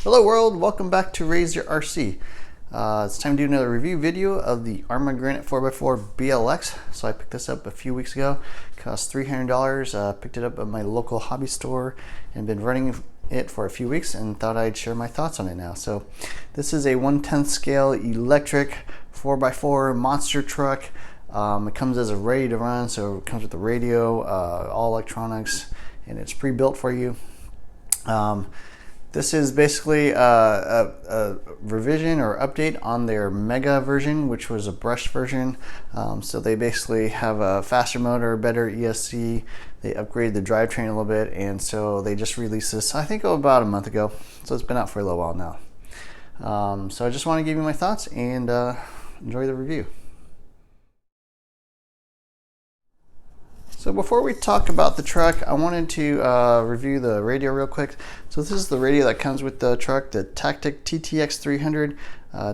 Hello world, welcome back to Raise Your RC. It's time to do another review video of the Arrma Granite 4x4 BLX. So I picked this up a few weeks ago. It cost $300. Picked it up at my local hobby store and been running it for a few weeks and thought I'd share my thoughts on it now. So this is a 1/10 scale electric 4x4 monster truck. It comes as a ready to run, so it comes with the radio, all electronics, and it's pre-built for you. This is basically a revision or update on their Mega version, which was a brushed version. So they basically have a faster motor, better ESC. They upgraded the drivetrain a little bit, and so they just released this, I think, about a month ago. So it's been out for a little while now. So I just want to give you my thoughts and enjoy the review. So before we talk about the truck, I wanted to review the radio real quick. So this is the radio that comes with the truck, the Tactic TTX 300.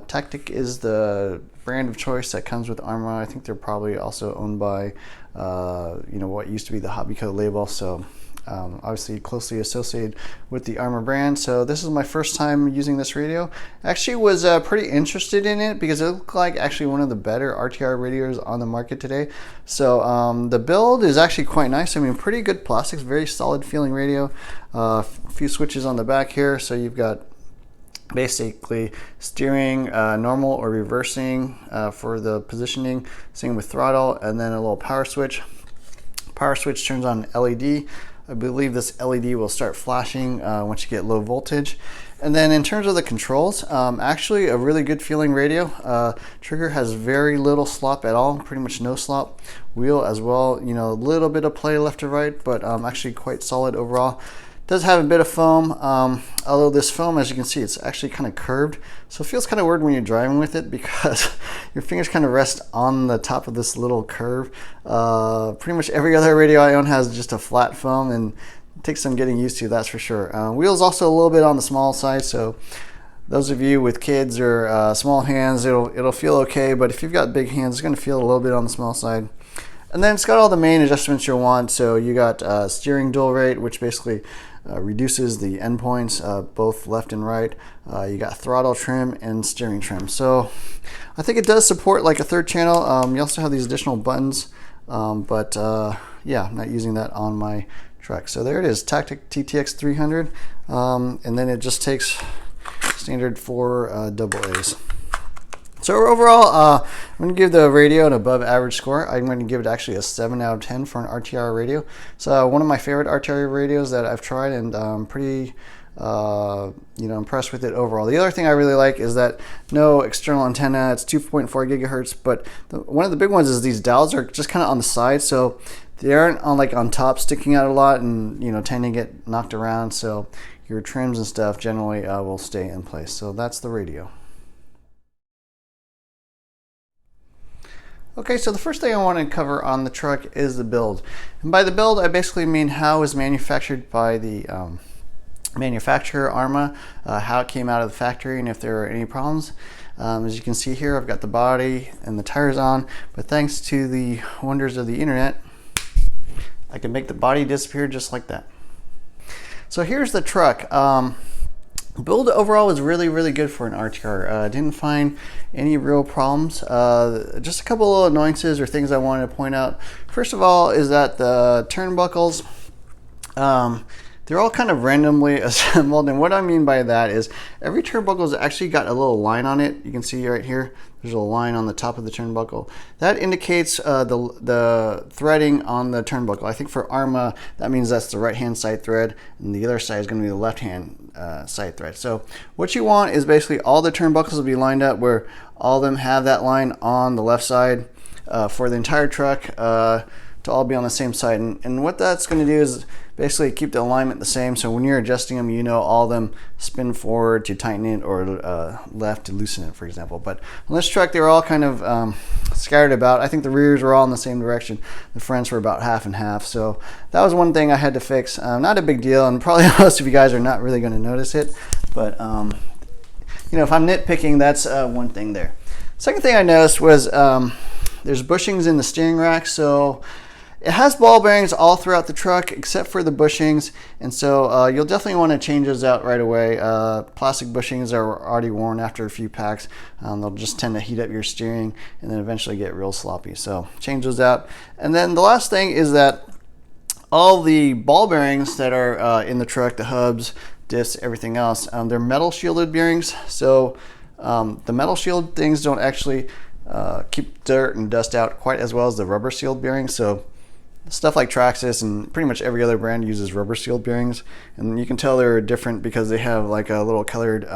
Tactic is the brand of choice that comes with Arrma. I think they're probably also owned by, what used to be the Hobbyco label. So obviously closely associated with the Arrma brand. So this is my first time using this radio. Actually was pretty interested in it because it looked like actually one of the better RTR radios on the market today. So the build is actually quite nice. I mean, pretty good plastics, very solid feeling radio. A few switches on the back here. So you've got basically steering, normal or reversing for the positioning, same with throttle, and then a little power switch. Power switch turns on LED. I believe this LED will start flashing once you get low voltage. And then in terms of the controls, actually a really good feeling radio. Trigger has very little slop at all, pretty much no slop. Wheel as well, a little bit of play left to right, but actually quite solid overall. Does have a bit of foam, although this foam, as you can see, it's actually kind of curved. So it feels kind of weird when you're driving with it because your fingers kind of rest on the top of this little curve. Pretty much every other radio I own has just a flat foam, and it takes some getting used to, that's for sure. Wheels also a little bit on the small side, so those of you with kids or small hands, it'll feel okay, but if you've got big hands, it's going to feel a little bit on the small side. And then it's got all the main adjustments you'll want. So you got steering dual rate, which basically reduces the endpoints, both left and right. You got throttle trim and steering trim. So I think it does support like a third channel. You also have these additional buttons, but yeah, I'm not using that on my truck. So there it is, Tactic TTX 300, and then it just takes standard 4 AA's. So overall, I'm going to give the radio an above average score. I'm going to give it actually a 7 out of 10 for an RTR radio. So one of my favorite RTR radios that I've tried, and I'm pretty impressed with it overall. The other thing I really like is that no external antenna. It's 2.4 gigahertz, but one of the big ones is these dowels are just kind of on the side, so they aren't on top sticking out a lot and tend to get knocked around. So your trims and stuff generally will stay in place. So that's the radio. Okay, so the first thing I want to cover on the truck is the build. And by the build, I basically mean how it was manufactured by the manufacturer, Arrma, how it came out of the factory, and if there are any problems. As you can see here, I've got the body and the tires on, but thanks to the wonders of the internet, I can make the body disappear just like that. So here's the truck. Build overall was really, really good for an RTR. Didn't find any real problems. Just a couple of annoyances or things I wanted to point out. First of all is that the turnbuckles, they're all kind of randomly assembled, and what I mean by that is every turnbuckle's actually got a little line on it. You can see right here, there's a line on the top of the turnbuckle. That indicates the threading on the turnbuckle. I think for Arrma, that means that's the right-hand side thread, and the other side is going to be the left-hand side thread. So what you want is basically all the turnbuckles will be lined up where all of them have that line on the left side for the entire truck to all be on the same side. And what that's going to do is basically keep the alignment the same, so when you're adjusting them, all of them spin forward to tighten it or left to loosen it, for example. But on this truck, they were all kind of scattered about. I think the rears were all in the same direction. The fronts were about half and half. So that was one thing I had to fix. Not a big deal, and probably most of you guys are not really going to notice it. But if I'm nitpicking, that's one thing there. Second thing I noticed was there's bushings in the steering rack. So It has ball bearings all throughout the truck except for the bushings, and so you'll definitely want to change those out right away. Plastic bushings are already worn after a few packs. They'll just tend to heat up your steering and then eventually get real sloppy, so change those out. And then the last thing is that all the ball bearings that are in the truck, the hubs, diffs, everything else, they're metal shielded bearings. So the metal shield things don't actually keep dirt and dust out quite as well as the rubber sealed bearings. So stuff like Traxxas and pretty much every other brand uses rubber sealed bearings, and you can tell they're different because they have like a little colored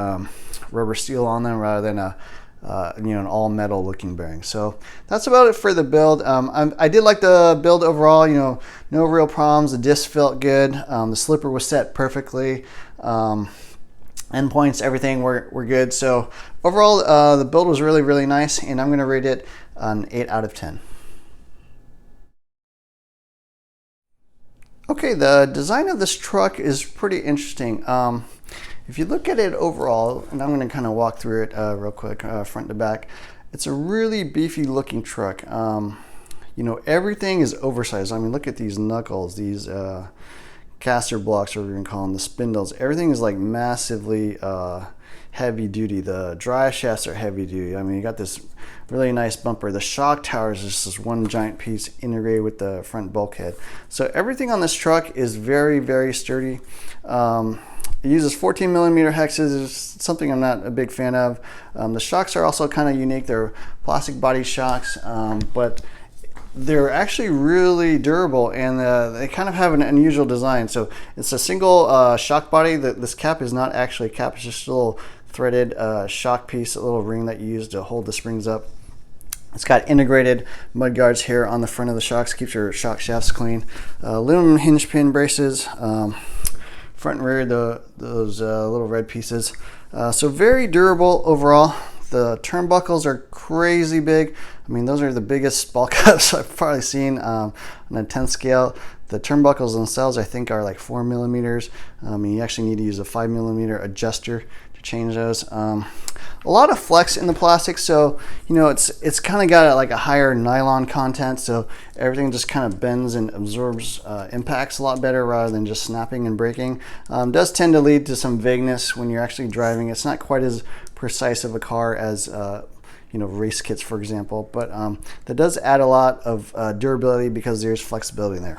rubber seal on them rather than a an all metal looking bearing. So that's about it for the build. I did like the build overall. No real problems. The disc felt good. The slipper was set perfectly. Endpoints, everything were good. So overall, the build was really nice, and I'm going to rate it an 8 out of 10. Okay, the design of this truck is pretty interesting. If you look at it overall, and I'm going to kind of walk through it real quick, front to back, it's a really beefy looking truck. Everything is oversized. I mean, look at these knuckles, these caster blocks, or we're going to call them the spindles. Everything is like massively heavy duty. The drive shafts are heavy duty. I mean, you got this really nice bumper. The shock tower is just this one giant piece integrated with the front bulkhead. So everything on this truck is very sturdy. It uses 14 millimeter hexes. It's something I'm not a big fan of. The shocks are also kind of unique. They're plastic body shocks, but they're actually really durable, and they kind of have an unusual design. So it's a single shock body. This cap is not actually a cap. It's just a little threaded shock piece, a little ring that you use to hold the springs up. It's got integrated mud guards here on the front of the shocks, keeps your shock shafts clean. Aluminum hinge pin braces, front and rear, those little red pieces. So very durable overall. The turnbuckles are crazy big. I mean, those are the biggest ball caps I've probably seen on a 10 scale. The turnbuckles themselves, I think, are like 4 millimeters. You actually need to use a 5 millimeter adjuster to change those. A lot of flex in the plastic, so it's kind of got like a higher nylon content, so everything just kind of bends and absorbs impacts a lot better rather than just snapping and breaking. Does tend to lead to some vagueness when you're actually driving. It's not quite as precise of a car as race kits, for example, but that does add a lot of durability because there's flexibility in there.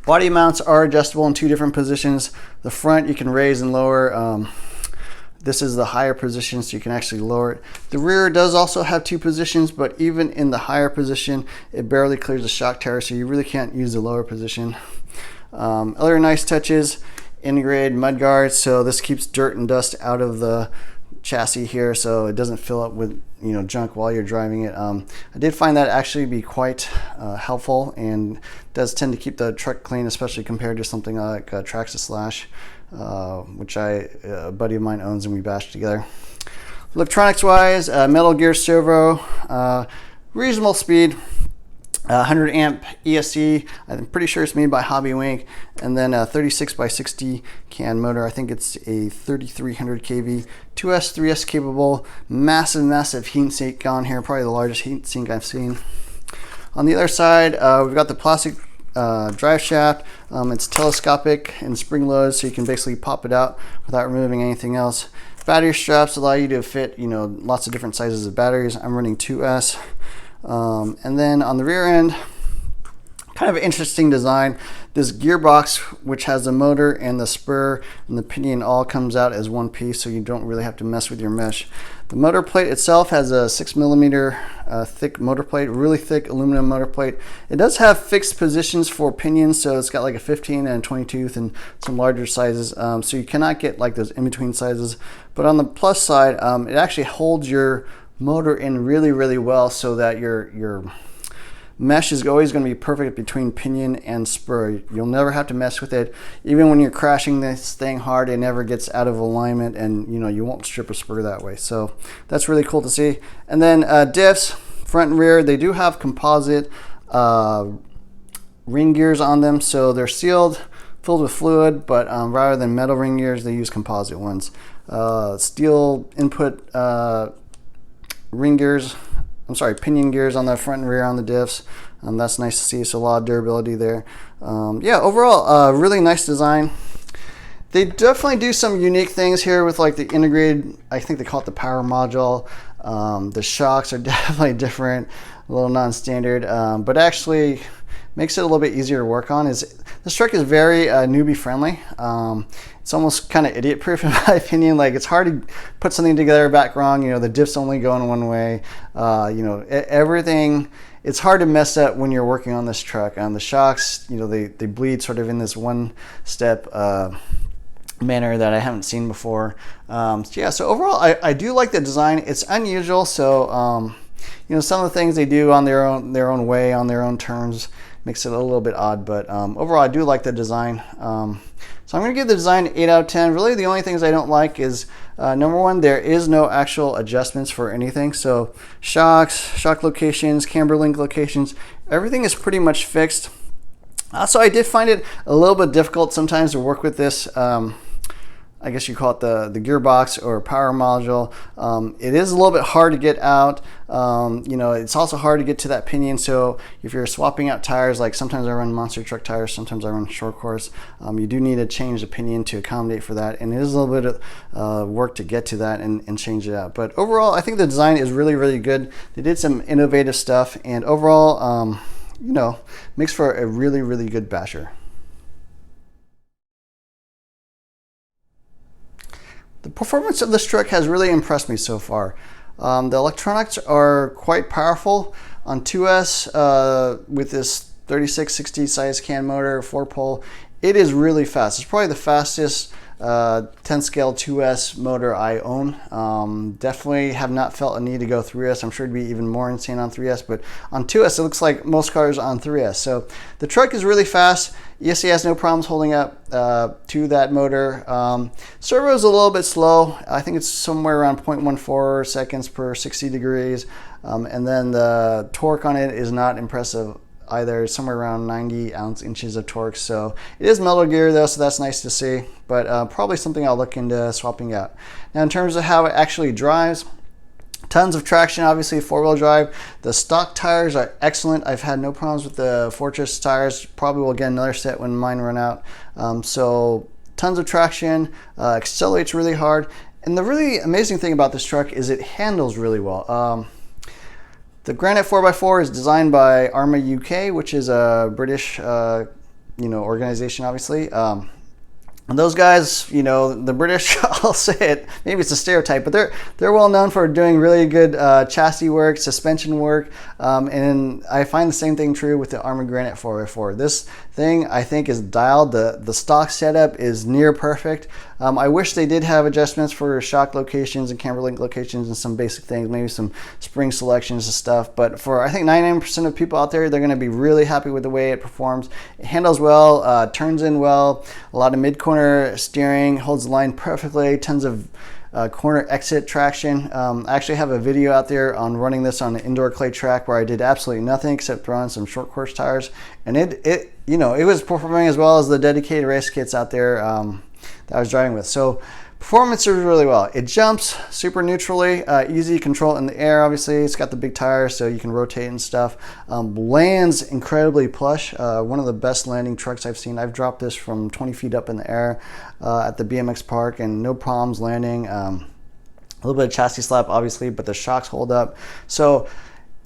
Body mounts are adjustable in 2 different positions. The front you can raise and lower. This is the higher position, so you can actually lower it. The rear does also have 2 positions, but even in the higher position, it barely clears the shock tower, so you really can't use the lower position. Other nice touches, integrated mud guards, so this keeps dirt and dust out of the chassis here, so it doesn't fill up with junk while you're driving it. I did find that actually be quite helpful, and does tend to keep the truck clean, especially compared to something like Traxxas Slash, which a buddy of mine owns and we bashed together. Electronics wise, metal gear servo, reasonable speed, 100 amp ESC. I'm pretty sure it's made by Hobbywink, and then a 36 by 60 can motor. I think it's a 3300 kV, 2S 3S capable, massive heat sink on here, probably the largest heat sink I've seen. On the other side, we've got the plastic drive shaft. It's telescopic and spring loaded, so you can basically pop it out without removing anything else. Battery straps allow you to fit lots of different sizes of batteries. I'm running 2S. And then on the rear end, kind of an interesting design. This gearbox, which has the motor and the spur and the pinion, all comes out as one piece, so you don't really have to mess with your mesh. The motor plate itself has a 6 millimeter thick motor plate, really thick aluminum motor plate. It does have fixed positions for pinions, so it's got like a 15 and a 20 tooth and some larger sizes, so you cannot get like those in-between sizes. But on the plus side, it actually holds your motor in really well, so that your mesh is always going to be perfect between pinion and spur. You'll never have to mess with it. Even when you're crashing this thing hard, it never gets out of alignment, and you won't strip a spur that way. So that's really cool to see. And then diffs, front and rear, they do have composite ring gears on them, so they're sealed, filled with fluid, but rather than metal ring gears, they use composite ones. Steel input pinion gears on the front and rear on the diffs. That's nice to see. So a lot of durability there. Yeah, overall, really nice design. They definitely do some unique things here with like the integrated, I think they call it the power module. The shocks are definitely different, a little non-standard, but actually makes it a little bit easier to work on. This truck is very newbie friendly. It's almost kind of idiot proof in my opinion. Like, it's hard to put something together back wrong. You know, the diff's only going one way. You know, everything, it's hard to mess up when you're working on this truck. The shocks, you know, they bleed sort of in this one step manner that I haven't seen before. So yeah, so overall I do like the design. It's unusual, so you know, some of the things they do on their own way, on their own terms, makes it a little bit odd, but overall I do like the design. So I'm going to give the design an 8 out of 10. Really the only things I don't like is number one, there is no actual adjustments for anything. So shocks, shock locations, camber link locations, everything is pretty much fixed. So I did find it a little bit difficult sometimes to work with this. I guess you call it the gearbox or power module. It is a little bit hard to get out. You know, it's also hard to get to that pinion. So if you're swapping out tires, like sometimes I run monster truck tires, sometimes I run short course, you do need to change the pinion to accommodate for that. And it is a little bit of work to get to that and change it out. But overall, I think the design is really, really good. They did some innovative stuff, and overall, you know, makes for a really, really good basher. The performance of this truck has really impressed me so far. The electronics are quite powerful on 2S with this 3660 size can motor, 4-pole. It is really fast. It's probably the fastest 10 scale 2S motor I own. Definitely have not felt a need to go 3S. I'm sure it'd be even more insane on 3S, but on 2S it looks like most cars on 3S. So the truck is really fast. ESC has no problems holding up to that motor. Servo is a little bit slow. I think it's somewhere around 0.14 seconds per 60 degrees. And then the torque on it is not impressive either, somewhere around 90 inches of torque. So it is metal gear though, so that's nice to see, but probably something I'll look into swapping out. Now in terms of how it actually drives, tons of traction, obviously 4-wheel drive. The stock tires are excellent. I've had no problems with the Fortress tires. Probably will get another set when mine run out. So tons of traction, accelerates really hard. And the really amazing thing about this truck is it handles really well. The Granite 4x4 is designed by Arrma UK, which is a British you know, organization, obviously. And those guys, you know, the British, I'll say it, maybe it's a stereotype, but they're well known for doing really good chassis work, suspension work, and I find the same thing true with the Arrma Granite 4x4. This thing, I think, is dialed. The stock setup is near perfect. I wish they did have adjustments for shock locations and camber link locations and some basic things, maybe some spring selections and stuff, but for I think 99% of people out there, they're going to be really happy with the way it performs. It handles well, turns in well, a lot of mid-corner steering, holds the line perfectly, tons of corner exit traction. I actually have a video out there on running this on an indoor clay track where I did absolutely nothing except throw on some short course tires, and it you know, it was performing as well as the dedicated race kits out there that I was driving with. So performance is really well. It jumps super neutrally, easy to control in the air. Obviously, it's got the big tires, so you can rotate and stuff. Lands incredibly plush. One of the best landing trucks I've seen. I've dropped this from 20 feet up in the air at the BMX park, and no problems landing. A little bit of chassis slap, obviously, but the shocks hold up. So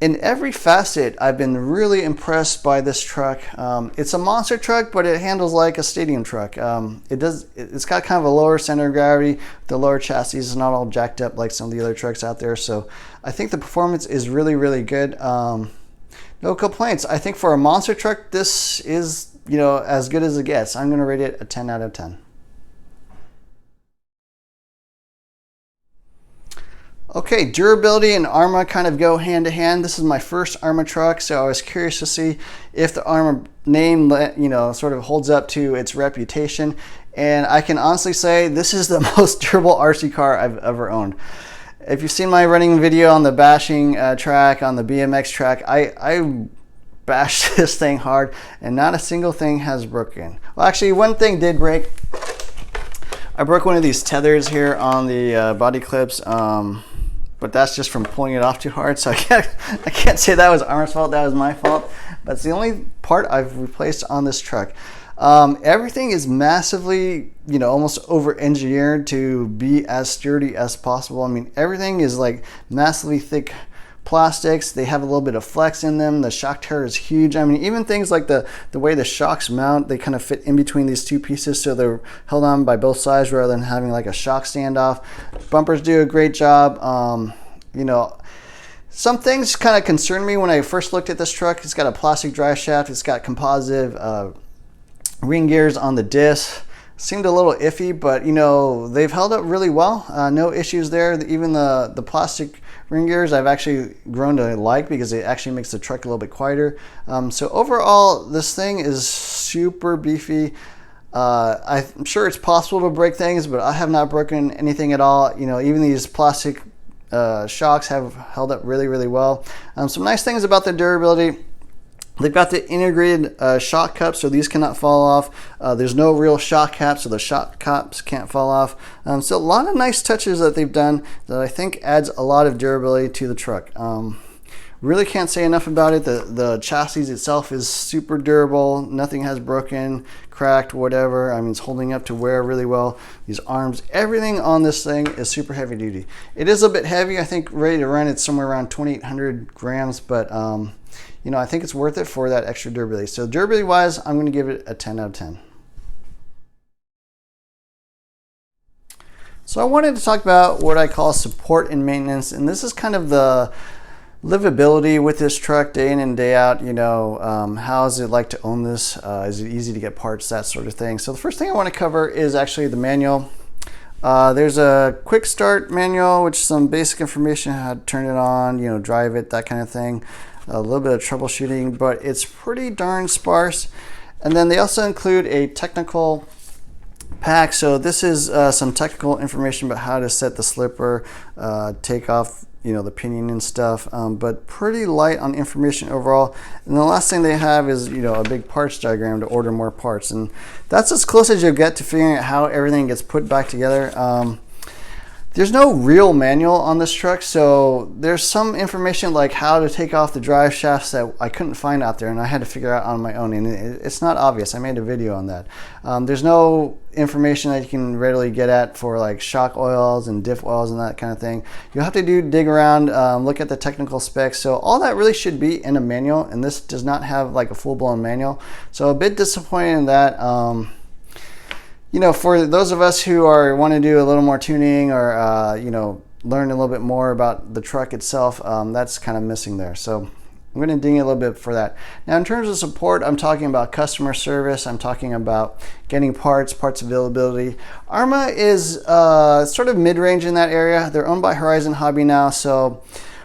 in every facet, I've been really impressed by this truck. It's a monster truck, but it handles like a stadium truck. It's got kind of a lower center of gravity. The lower chassis is not all jacked up like some of the other trucks out there. So I think the performance is really, really good. No complaints. I think for a monster truck, this is, you know, as good as it gets. I'm going to rate it a 10 out of 10. Okay, durability and Arrma kind of go hand to hand. This is my first Arrma truck, so I was curious to see if the Arrma name, you know, sort of holds up to its reputation. And I can honestly say this is the most durable RC car I've ever owned. If you've seen my running video on the bashing track, on the BMX track, I bashed this thing hard and not a single thing has broken. Well, actually, one thing did break. I broke one of these tethers here on the body clips. But that's just from pulling it off too hard, so I can't say that was Arrma's fault. That was my fault. but it's the only part I've replaced on this truck. Everything is massively, almost over-engineered to be as sturdy as possible. I mean, everything is like massively thick plastics. They have a little bit of flex in them. The shock tower is huge. I mean, even things like the way the shocks mount, they kind of fit in between these two pieces, so they're held on by both sides rather than having like a shock standoff. Bumpers do a great job. Some things kind of concerned me when I first looked at this truck. It's got a plastic drive shaft. It's got composite ring gears on the disc. Seemed a little iffy, but they've held up really well. No issues there. Even the plastic ring gears I've actually grown to like because it actually makes the truck a little bit quieter. So overall, this thing is super beefy. I'm sure it's possible to break things, but I have not broken anything at all. Even these plastic shocks have held up really, really well. Some nice things about the durability. They've got the integrated shock cups, so these cannot fall off. There's no real shock cap, so the shock caps can't fall off. So a lot of nice touches that they've done that I think adds a lot of durability to the truck. Really can't say enough about it. The chassis itself is super durable. Nothing has broken, cracked, whatever. I mean, it's holding up to wear really well. These arms, everything on this thing is super heavy duty. It is a bit heavy. I think ready to run, it's somewhere around 2,800 grams, but I think it's worth it for that extra durability. So durability wise, I'm going to give it a 10 out of 10. So I wanted to talk about what I call support and maintenance, and this is kind of the livability with this truck day in and day out. How is it like to own this? Is it easy to get parts, that sort of thing. So the first thing I want to cover is actually the manual. There's a quick start manual, which is some basic information, how to turn it on, drive it, that kind of thing. A little bit of troubleshooting, but it's pretty darn sparse. And then they also include a technical pack. So this is some technical information about how to set the slipper, take off the pinion and stuff, but pretty light on information overall. And the last thing they have is a big parts diagram to order more parts, and that's as close as you'll get to figuring out how everything gets put back together. There's no real manual on this truck, so there's some information like how to take off the drive shafts that I couldn't find out there, and I had to figure out on my own, and it's not obvious. I made a video on that. There's no information that you can readily get at for like shock oils and diff oils and that kind of thing. You'll have to dig around, look at the technical specs. So all that really should be in a manual, and this does not have like a full-blown manual. So a bit disappointed in that. For those of us who want to do a little more tuning or, learn a little bit more about the truck itself, that's kind of missing there. So I'm going to ding a little bit for that. Now, in terms of support, I'm talking about customer service. I'm talking about getting parts availability. Arrma is sort of mid-range in that area. They're owned by Horizon Hobby now. So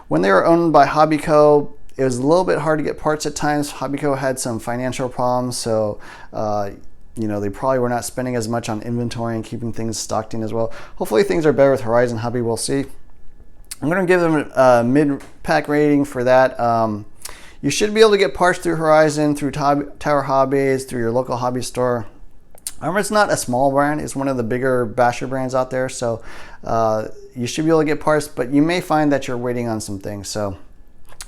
when they were owned by Hobbyco, it was a little bit hard to get parts at times. Hobbyco had some financial problems, so they probably were not spending as much on inventory and keeping things stocked in as well. Hopefully things are better with Horizon Hobby, we'll see. I'm going to give them a mid-pack rating for that. You should be able to get parts through Horizon, through Tower Hobbies, through your local hobby store. Arrma's not a small brand, it's one of the bigger basher brands out there, so you should be able to get parts, but you may find that you're waiting on some things. So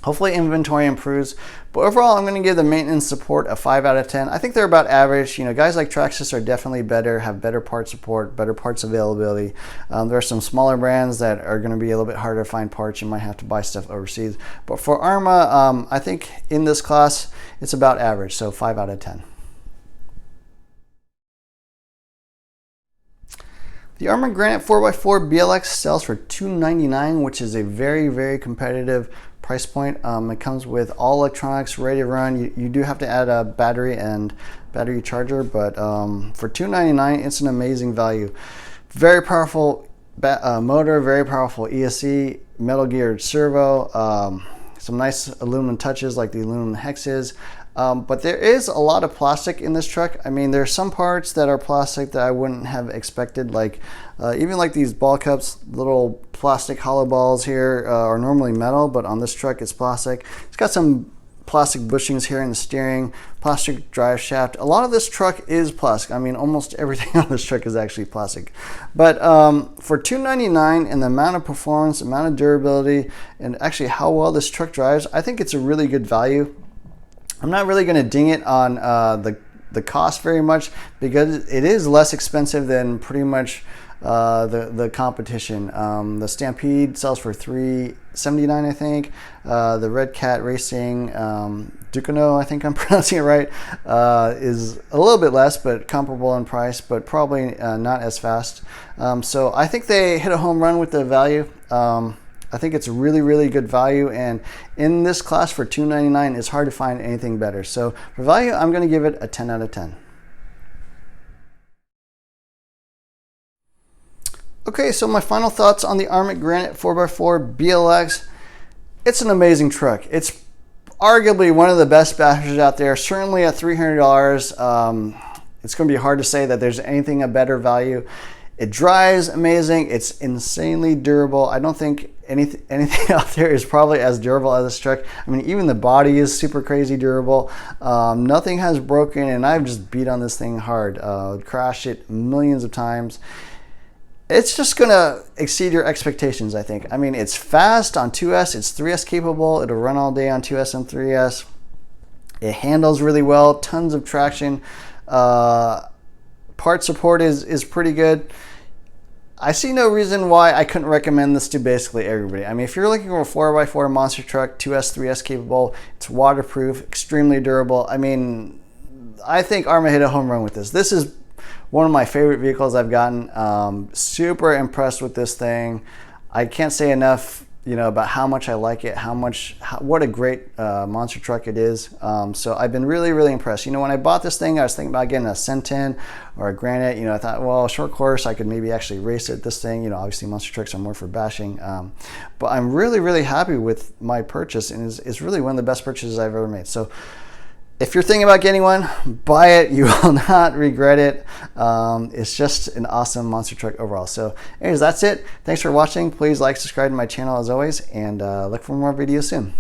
hopefully inventory improves, but overall I'm going to give the maintenance support a 5 out of 10. I think they're about average. Guys like Traxxas are definitely better, have better part support, better parts availability. There are some smaller brands that are going to be a little bit harder to find parts. You might have to buy stuff overseas. But for Arrma, I think in this class it's about average, so 5 out of 10. The Arrma Granite 4x4 BLX sells for $299, which is a very, very competitive price point. It comes with all electronics, ready to run. You do have to add a battery and battery charger, but for $299, it's an amazing value. Very powerful motor, very powerful ESC, metal geared servo, some nice aluminum touches like the aluminum hexes. But there is a lot of plastic in this truck. I mean, there's some parts that are plastic that I wouldn't have expected, like even like these ball cups, little plastic hollow balls here are normally metal, but on this truck it's plastic. It's got some plastic bushings here in the steering, plastic drive shaft. A lot of this truck is plastic. I mean, almost everything on this truck is actually plastic. But for $299 and the amount of performance, amount of durability, and actually how well this truck drives, I think it's a really good value. I'm not really going to ding it on the cost very much, because it is less expensive than pretty much the competition. The Stampede sells for $379, I think. The Red Cat Racing Ducano, I think I'm pronouncing it right, is a little bit less, but comparable in price, but probably not as fast. So I think they hit a home run with the value. I think it's really, really good value, and in this class for $299, it's hard to find anything better. So for value, I'm going to give it a 10 out of 10. Okay, so my final thoughts on the Arrma Granite 4x4 BLX. It's an amazing truck. It's arguably one of the best bashers out there, certainly at $300. It's going to be hard to say that there's anything a better value. It drives amazing. It's insanely durable. I don't think anything out there is probably as durable as this truck. I mean, even the body is super crazy durable. Nothing has broken, and I've just beat on this thing hard. Crashed it millions of times. It's just gonna exceed your expectations, I think. I mean, it's fast on 2S. It's 3S capable. It'll run all day on 2S and 3S. It handles really well. Tons of traction. Part support is pretty good. I see no reason why I couldn't recommend this to basically everybody. I mean, if you're looking for a 4x4 monster truck, 2S, 3S capable, it's waterproof, extremely durable. I mean, I think Arrma hit a home run with this. This is one of my favorite vehicles I've gotten. Super impressed with this thing. I can't say enough, about how much I like it, what a great monster truck it is. So I've been really, really impressed. When I bought this thing, I was thinking about getting a Centen or a Granite. I thought, well, short course, I could maybe actually race it. This thing, obviously monster trucks are more for bashing. But I'm really, really happy with my purchase, and it's really one of the best purchases I've ever made. So if you're thinking about getting one, buy it. You will not regret it. It's just an awesome monster truck overall. So anyways, that's it. Thanks for watching. Please like, subscribe to my channel as always, and look for more videos soon.